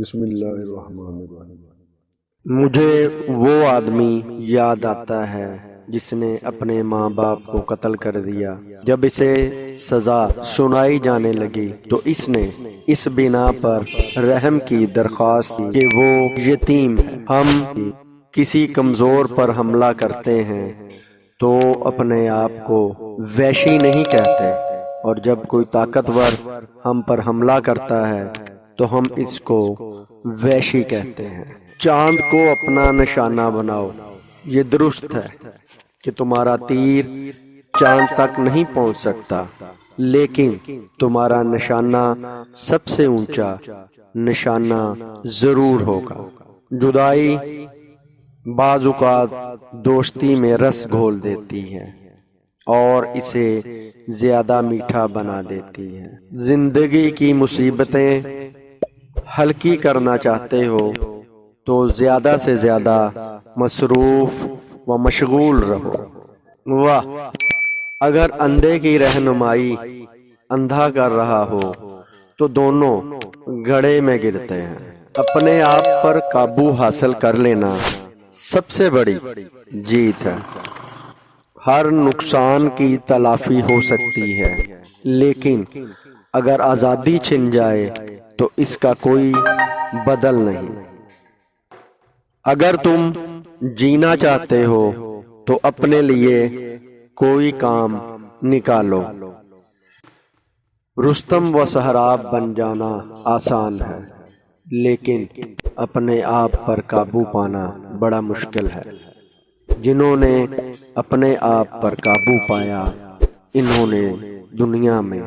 بسم اللہ الرحمن الرحیم۔ مجھے وہ آدمی یاد آتا ہے جس نے اپنے ماں باپ کو قتل کر دیا۔ جب اسے سزا سنائی جانے لگی تو اس نے اس بنا پر رحم کی درخواست کی کہ وہ یتیم ہے۔ ہم کسی کمزور پر حملہ کرتے ہیں تو اپنے آپ کو وحشی نہیں کہتے، اور جب کوئی طاقتور ہم پر حملہ کرتا ہے تو ہم اس کو وحشی کہتے ہیں۔ چاند کو اپنا نشانہ بناؤ، یہ درست ہے کہ تمہارا تیر چاند تک نہیں پہنچ سکتا، لیکن تمہارا نشانہ سب سے اونچا نشانہ ضرور ہوگا۔ جدائی بعض اوقات دوستی میں رس گھول دیتی ہے اور اسے زیادہ میٹھا بنا دیتی ہے۔ زندگی کی مصیبتیں ہلکی کرنا چاہتے ہو تو زیادہ سے زیادہ مصروف و مشغول رہو۔ واہ، اگر اندھے کی رہنمائی اندھا کر رہا ہو تو دونوں گڑھے میں گرتے ہیں۔ اپنے آپ پر قابو حاصل کر لینا سب سے بڑی جیت ہے۔ ہر نقصان کی تلافی ہو سکتی ہے، لیکن اگر آزادی چھن جائے تو اس کا کوئی بدل نہیں۔ اگر تم جینا چاہتے ہو تو اپنے لیے کوئی کام نکالو۔ رستم و سہراب بن جانا آسان ہے، لیکن اپنے آپ پر قابو پانا بڑا مشکل ہے۔ جنہوں نے اپنے آپ پر قابو پایا انہوں نے دنیا میں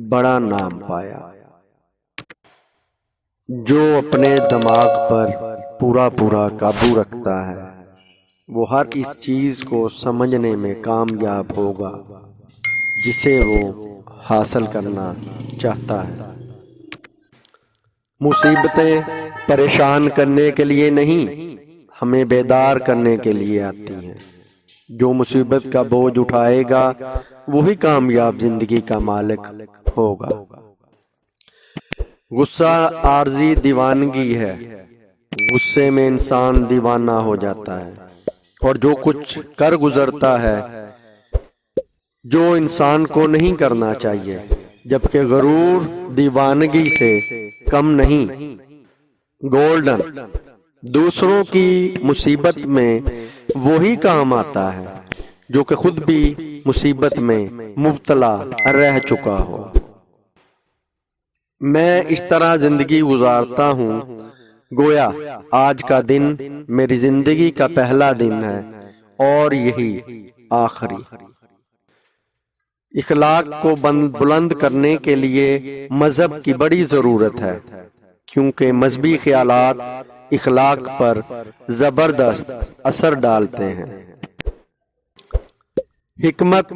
بڑا نام پایا۔ جو اپنے دماغ پر پورا قابو رکھتا ہے وہ ہر اس چیز کو سمجھنے میں کامیاب ہوگا جسے وہ حاصل کرنا چاہتا ہے۔ مصیبتیں پریشان کرنے کے لیے نہیں، ہمیں بیدار کرنے کے لیے آتی ہیں۔ جو مصیبت کا بوجھ اٹھائے گا وہی کامیاب زندگی کا مالک ہوگا۔ غصہ عارضی دیوانگی ہے، غصے میں انسان دیوانہ ہو جاتا ہے اور جو کچھ کر گزرتا ہے جو انسان کو نہیں کرنا چاہیے، جبکہ غرور دیوانگی سے کم نہیں۔ گولڈن دوسروں کی مصیبت میں وہی کام آتا ہے جو کہ خود بھی مصیبت میں مبتلا رہ چکا ہو۔ میں اس طرح زندگی گزارتا ہوں گویا آج کا دن میری زندگی کا پہلا دن ہے اور یہی آخری۔ اخلاق کو بلند کرنے کے لیے مذہب کی بڑی ضرورت ہے، کیونکہ مذہبی خیالات اخلاق پر زبردست اثر ڈالتے ہیں۔ حکمت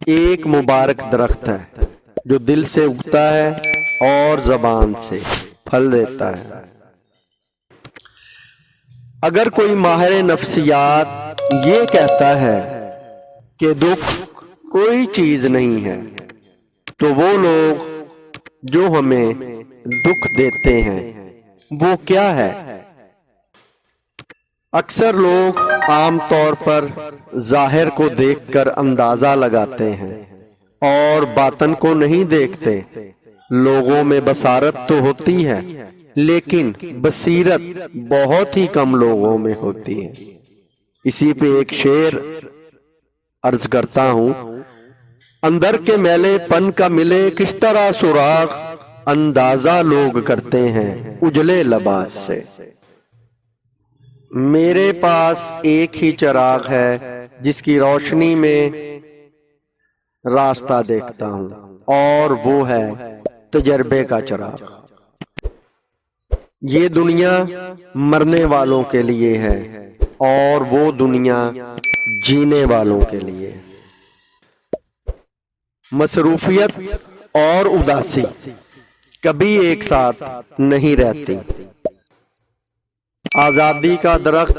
ایک مبارک درخت ہے جو دل سے اگتا ہے اور زبان سے پھل دیتا ہے۔ اگر کوئی ماہر نفسیات یہ کہتا ہے کہ دکھ کوئی چیز نہیں ہے تو وہ لوگ جو ہمیں دکھ دیتے ہیں وہ کیا ہے؟ اکثر لوگ عام طور پر ظاہر کو دیکھ کر اندازہ لگاتے ہیں اور باطن کو نہیں دیکھتے۔ لوگوں میں بصارت تو ہوتی ہے لیکن بصیرت بہت ہی کم لوگوں میں ہوتی ہے۔ اسی پہ ایک شعر عرض کرتا ہوں۔ اندر کے میلے پن کا ملے کس طرح سراغ، اندازہ لوگ کرتے ہیں اجلے لباس سے۔ میرے پاس ایک ہی چراغ ہے جس کی روشنی میں راستہ دیکھتا ہوں، اور وہ ہے تجربے کا چراغ۔ یہ دنیا مرنے والوں کے لیے ہے اور وہ دنیا جینے والوں کے لیے۔ مصروفیت اور اداسی کبھی ایک ساتھ نہیں رہتی۔ آزادی کا درخت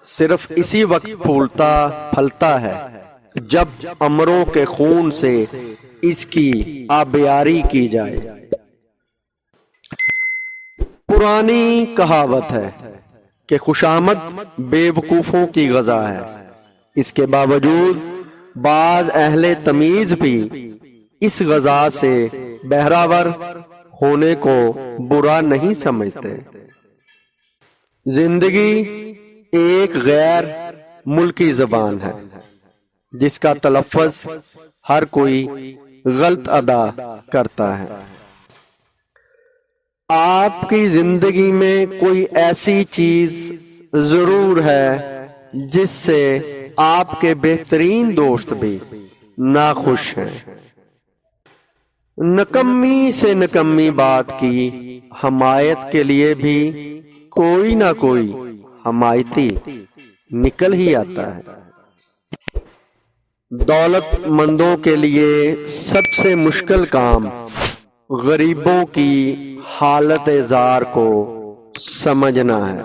صرف اسی وقت پھلتا ہے جب امروں کے خون سے اس کی آبیاری کی جائے۔ پرانی کہاوت ہے کہ خوشامد بے وقوفوں کی غذا ہے۔ اس کے باوجود بعض اہل تمیز بھی اس غذا سے بہراور ہونے کو برا نہیں سمجھتے۔ زندگی ایک غیر ملکی زبان ہے جس کا تلفظ ہر کوئی غلط ادا کرتا ہے۔ آپ کی زندگی میں کوئی ایسی چیز ضرور ہے جس سے آپ کے بہترین دوست بھی ناخوش ہیں۔ نکمی سے نکمی بات کی حمایت کے لیے بھی کوئی نہ کوئی حمایتی نکل ہی آتا ہے۔ دولت مندوں کے لیے سب سے مشکل کام غریبوں کی حالت زار کو سمجھنا ہے۔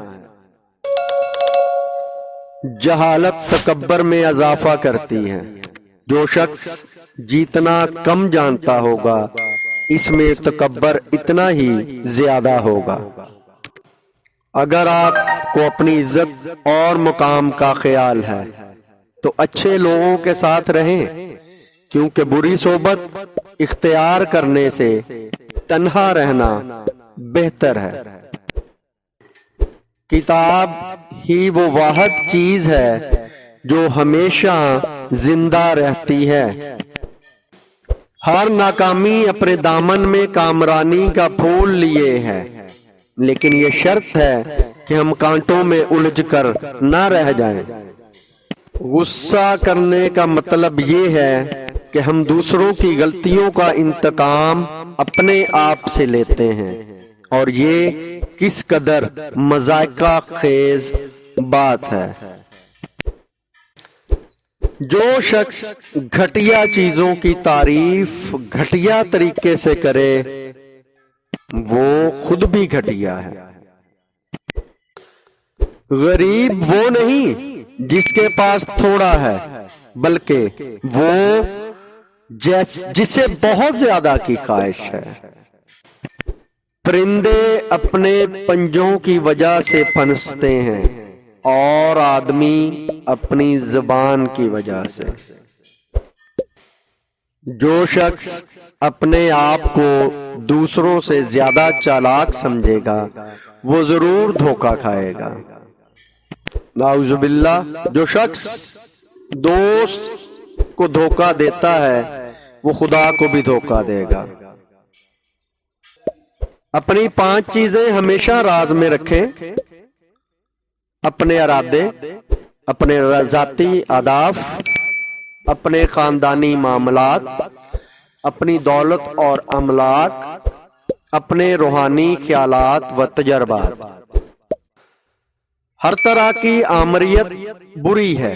جہالت تکبر میں اضافہ کرتی ہے۔ جو شخص جتنا کم جانتا ہوگا اس میں تکبر اتنا ہی زیادہ ہوگا۔ اگر آپ کو اپنی عزت اور مقام کا خیال ہے تو اچھے لوگوں کے ساتھ رہیں، کیونکہ بری صحبت اختیار کرنے سے تنہا رہنا بہتر ہے۔ کتاب ہی وہ واحد چیز ہے جو ہمیشہ زندہ رہتی ہے۔ ہر ناکامی اپنے دامن میں کامرانی کا پھول لیے ہے، لیکن یہ شرط ہے کہ ہم کانٹوں میں الجھ کر نہ رہ جائیں۔ غصہ کرنے کا مطلب یہ ہے کہ ہم دوسروں کی غلطیوں کا انتقام اپنے آپ سے لیتے ہیں، اور یہ کس قدر مذائقہ خیز بات ہے۔ جو شخص گھٹیا چیزوں کی تعریف گھٹیا طریقے سے کرے وہ خود بھی گھٹیا ہے۔ غریب وہ نہیں جس کے پاس تھوڑا ہے، بلکہ وہ جسے بہت زیادہ کی خواہش ہے۔ پرندے اپنے پنجوں کی وجہ سے پھنستے ہیں اور آدمی اپنی زبان کی وجہ سے۔ جو شخص اپنے آپ کو دوسروں سے زیادہ چالاک سمجھے گا وہ ضرور دھوکہ کھائے گا۔ نعوذ باللہ، جو شخص دوست کو دھوکہ دیتا ہے وہ خدا کو بھی دھوکہ دے گا۔ اپنی 5 چیزیں ہمیشہ راز میں رکھیں: اپنے ارادے، اپنے ذاتی اہداف، اپنے خاندانی معاملات، اپنی دولت اور املاک، اپنے روحانی خیالات و تجربات۔ ہر طرح کی آمریت بری ہے،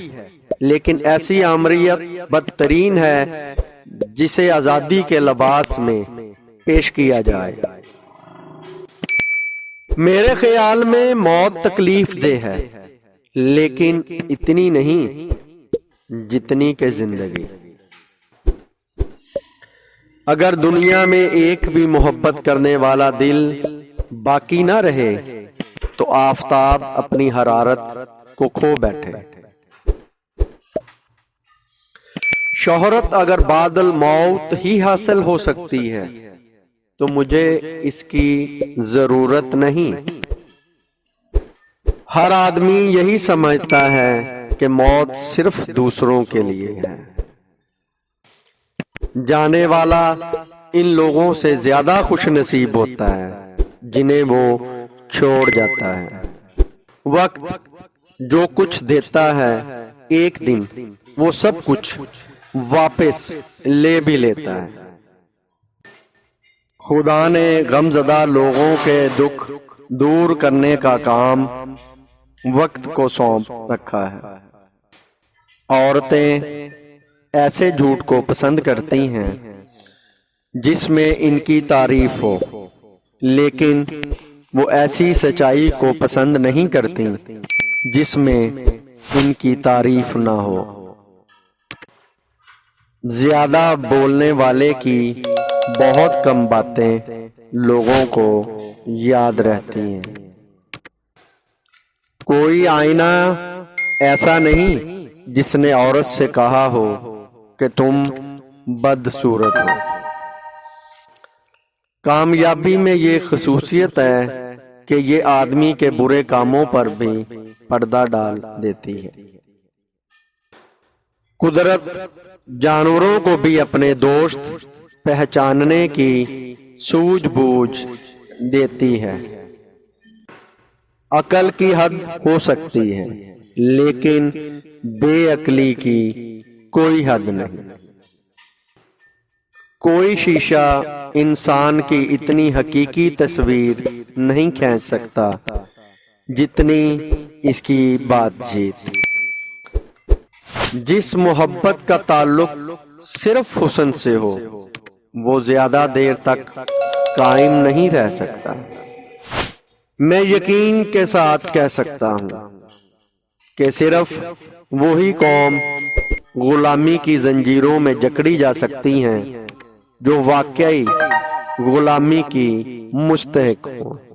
لیکن ایسی آمریت بدترین ہے جسے آزادی کے لباس میں پیش کیا جائے۔ میرے خیال میں موت تکلیف دہ ہے، لیکن اتنی نہیں جتنی کہ زندگی۔ اگر دنیا میں ایک بھی محبت کرنے والا دل باقی نہ رہے تو آفتاب اپنی حرارت کو کھو بیٹھے۔ شہرت اگر بعد الموت ہی حاصل ہو سکتی ہے تو مجھے اس کی ضرورت نہیں۔ ہر آدمی یہی سمجھتا ہے کہ موت صرف دوسروں کے لیے ہے۔ جانے والا ان لوگوں سے زیادہ خوش نصیب ہوتا ہے جنہیں وہ چھوڑ جاتا ہے۔ وقت جو کچھ دیتا ہے ایک دن وہ سب کچھ واپس لے بھی لیتا ہے۔ خدا نے غمزدہ لوگوں کے دکھ دور کرنے کا کام وقت کو سونپ رکھا ہے۔ عورتیں ایسے جھوٹ کو پسند کرتی ہیں جس میں ان کی تعریف ہو، لیکن وہ ایسی سچائی کو پسند نہیں کرتی جس میں ان کی تعریف نہ ہو۔ زیادہ بولنے والے کی بہت کم باتیں لوگوں کو یاد رہتی ہیں۔ کوئی آئینہ ایسا نہیں جس نے عورت سے کہا ہو کہ تم بدصورت ہو۔ کامیابی میں یہ خصوصیت ہے کہ یہ آدمی کے برے کاموں پر بھی پردہ ڈال دیتی ہے۔ قدرت جانوروں کو بھی اپنے دوست پہچاننے کی سوجھ بوجھ دیتی ہے۔ عقل کی حد ہو سکتی ہے لیکن بے عقلی کی کوئی حد نہیں۔ کوئی شیشہ انسان کی اتنی حقیقی تصویر نہیں کھینچ سکتا جتنی اس کی بات چیت۔ جس محبت کا تعلق صرف حسن سے ہو وہ زیادہ دیر تک قائم نہیں رہ سکتا۔ میں یقین کے ساتھ کہہ سکتا ہوں کہ صرف وہی قوم غلامی کی زنجیروں میں جکڑی جا سکتی ہیں جو واقعی غلامی کی مستحق ہوں۔